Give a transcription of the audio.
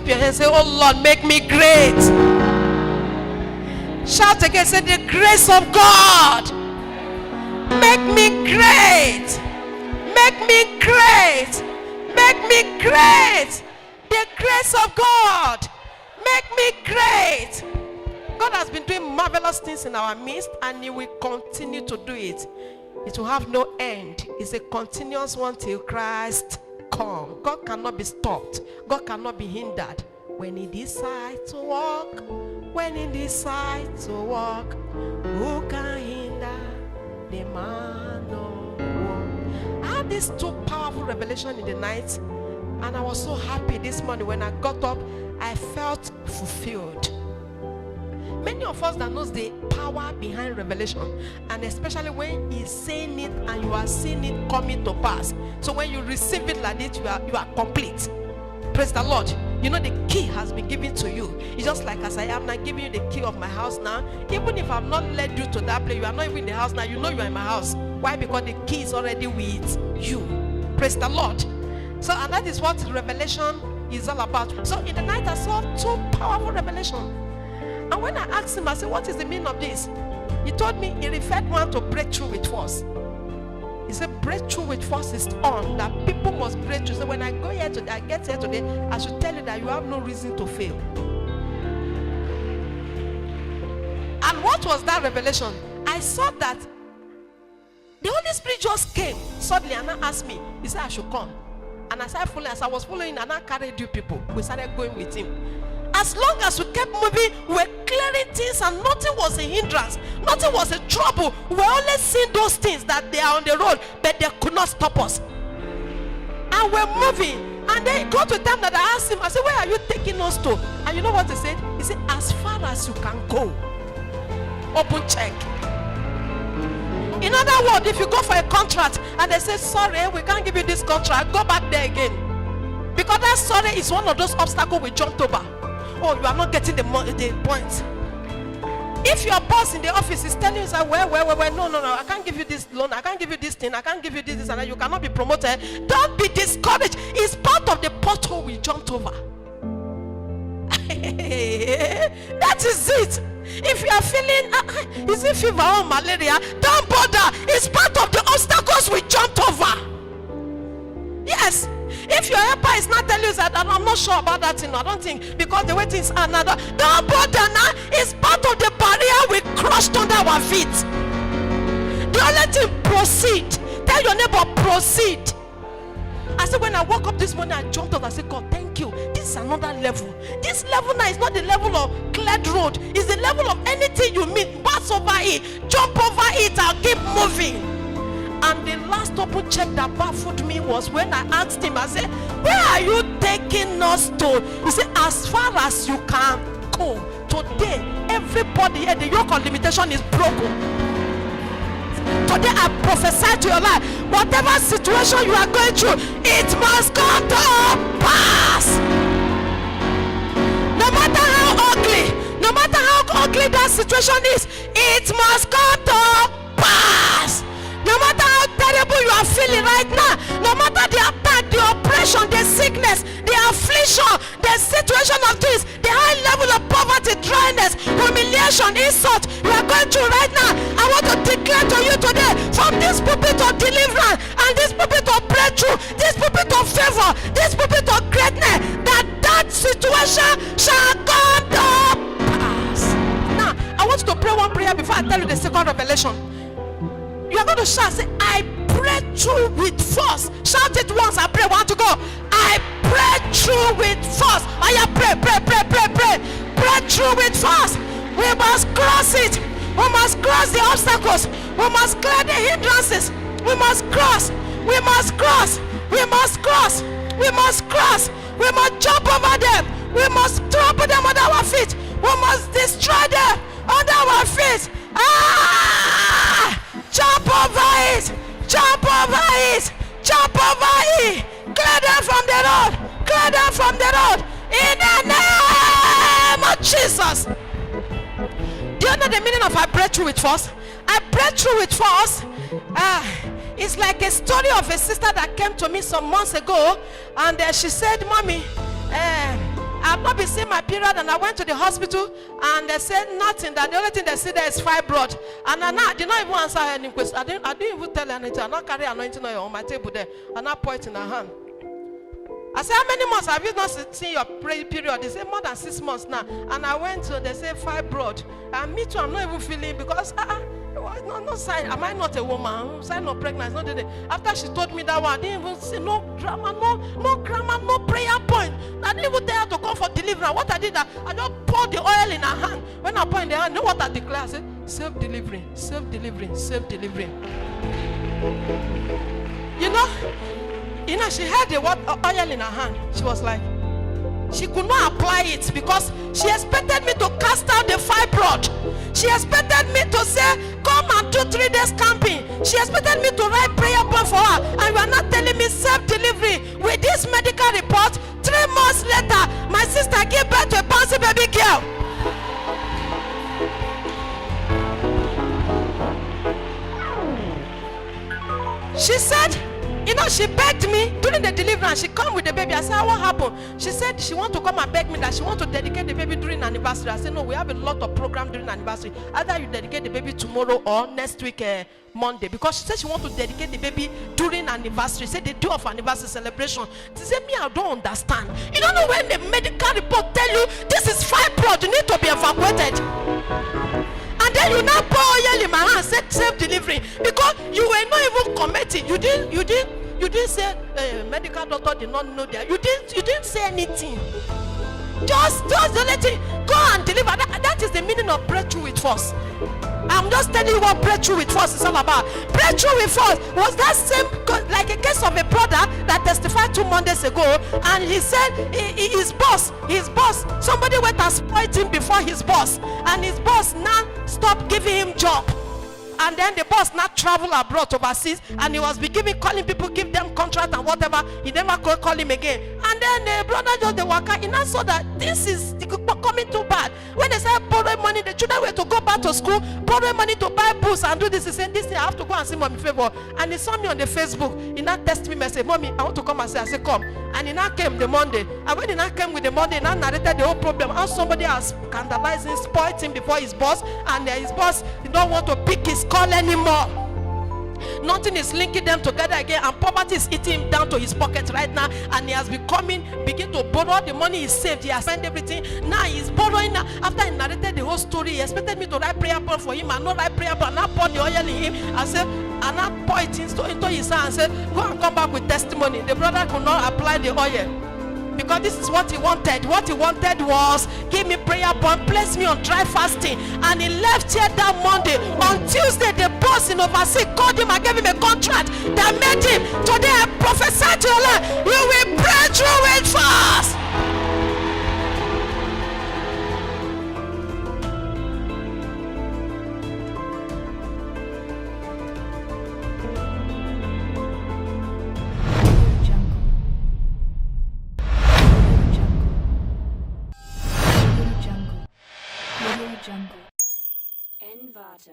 up your hands. Say, oh Lord, make me great. Shout again. Say, the grace of God. Make me great. Make me great. Make me great. The grace of God. Make me great. God has been doing marvelous things in our midst, and He will continue to do it. It will have no end. It's a continuous one till Christ come. God cannot be stopped. God cannot be hindered. When He decides to walk, when He decides to walk, who can hinder the man of war? I had these two powerful revelations in the night, and I was so happy this morning. When I got up, I felt fulfilled. Many of us that knows the power behind revelation, and especially when He's saying it and you are seeing it coming to pass. So when you receive it like this, you are complete. Praise the Lord. You know the key has been given to you. It's just like as I am now giving you the key of my house now. Even if I've not led you to that place, you are not even in the house now. You know you are in my house. Why? Because the key is already with you. Praise the Lord. So, and that is what revelation is all about. So in the night I saw two powerful revelations. And when I asked him, I said, what is the meaning of this? He told me he referred one to breakthrough with force. He said breakthrough with force is on, that people must break through. So when I go here today, I get here today, I should tell you that you have no reason to fail. And what was that revelation? I saw that the Holy Spirit just came suddenly and asked me. He said I should come. And as I was following, and I carried you people, we started going with him. As long as we kept moving, we were clearing things, and nothing was a hindrance, nothing was a trouble. We were only seeing those things that they are on the road, but they could not stop us. And we're moving, and then it got to time that I asked him, I said, where are you taking us to? And you know what he said? He said, as far as you can go. Open check. In other words, if you go for a contract and they say, sorry, we can't give you this contract, go back there again. Because that sorry is one of those obstacles we jumped over. Oh, you are not getting the point. If your boss in the office is telling you, well, no, I can't give you this loan, I can't give you this thing, I can't give you this and that, you cannot be promoted, don't be discouraged. It's part of the pothole we jumped over. That is it. If you are feeling, is it fever or malaria? Don't bother. It's part of the obstacles we jumped over. Yes. If your helper is not telling you that, I'm not sure about that thing, I don't think, because the way things are now, don't bother now. It's part of the barrier we crushed under our feet. The only thing, proceed. Tell your neighbor, proceed. I said, when I woke up this morning, I jumped up. I said, God, thank you. This is another level. This level now is not the level of cleared road. It's the level of anything you meet. Pass over it, jump over it, and keep moving. And the last open check that baffled me was when I asked him, I said, where are you taking us to? He said, as far as you can go. Today, everybody here, the yoke of limitation is broken. Today I prophesy to your life, whatever situation you are going through, it must come to pass. No matter how ugly that situation is, it must come to pass. No matter how terrible you are feeling right now, no matter the attack, the oppression, the sickness, the affliction, the situation of this, the high level of poverty, dryness, humiliation, insult you are going through right now, I want to declare to you today, from this pulpit of deliverance and this pulpit of breakthrough, this pulpit of favor, this pulpit of greatness, that situation shall come to pass. Now, I want you to pray one prayer before I tell you the second revelation. You are going to shout, say, I pray through with force. Shout it once, I pray. Want to go? I pray through with force. Oh yeah, pray. Pray through with force. We must cross it. We must cross the obstacles. We must clear the hindrances. We must cross. We must cross. We must cross. We must cross. We must jump over them. We must trample them under our feet. We must destroy them under our feet. Jump over it. Jump over it. Jump over it. Clear them from the road. Clear them from the road. In the name of Jesus. Do you know the meaning of I pray through with force? I pray through with force. It's like a story of a sister that came to me some months ago, and she said, Mommy, I've not been seeing my period, and I went to the hospital, and they said nothing. That the only thing they said there is fibroid. And I did not even answer any question. I didn't even tell her anything. I not carry anointing oil on my table there, and I point in her hand. I said, how many months have you not seen your period? They said more than 6 months now. And I went to, they said fibroid. And me too, I'm not even feeling, because no sign. Am I not a woman? Sign of pregnancy. Not the, after she told me that one, I didn't even see no drama, no grammar, no prayer point. I didn't even tell her to come for deliverance. What I did, I just poured the oil in her hand. When I pour in the hand, you know what I declare? I said, self-delivering, self-delivering, self-delivering. You know, she had the oil in her hand. She was like, she could not apply it because she expected me to cast out the fibroid. She expected me to say, come and do 3 days camping. She expected me to write prayer point for her. And you are not telling me self-delivery. With this medical report, 3 months later, my sister gave birth to a bouncy baby girl. She said, she begged me during the deliverance. She come with the baby. I said, what happened? She said she want to come and beg me that she want to dedicate the baby during anniversary. I said, no, we have a lot of program during anniversary. Either you dedicate the baby tomorrow or next week, Monday. Because she said she want to dedicate the baby during anniversary. Say the day of anniversary celebration. She said, me, I don't understand. You don't know when the medical report tell you this is fibroid, you need to be evacuated. And then you now pour oil in my hand, said self-delivery, because you were not even committed. You didn't say medical doctor did not know that. You didn't say anything. Just the only thing, go and deliver. That is the meaning of breakthrough with force. I'm just telling you what breakthrough with force is all about. Breakthrough with force was that same, like a case of a brother that testified 2 Mondays ago, and he said his boss, somebody went and spoiled him before his boss, and his boss now stopped giving him job. And then the boss now traveled abroad overseas, and he was calling people, give them contract and whatever. He never could call him again. And then the brother just the worker, he now saw that this is coming too bad. When they said borrow money, the children were to go back to school, borrow money to buy books and do this. He said, this thing, I have to go and see mommy favor. And he saw me on the Facebook. He now texted me message, mommy, I want to come and say. I said, come. And he now came the Monday. And when he now came with the Monday, he now narrated the whole problem. How somebody has scandalized him, spoiled him before his boss, and his boss don't want to pick his call anymore. Nothing is linking them together again, and poverty is eating him down to his pocket right now, and he has begin to borrow the money he saved. He has spent everything. Now he's borrowing. Now, after he narrated the whole story, he expected me to write prayer point for him, and not write prayer point, and I poured the oil in him. I said, and I pour it into his hand and said, go and come back with testimony. The brother could not apply the oil, because this is what he wanted. What he wanted was give me prayer point, place me on dry fasting. And he left here that Monday. On Tuesday, the boss in overseas called him and gave him a contract that made him. Today I prophesy to your life, you will break through with fast. Jungle. Envato.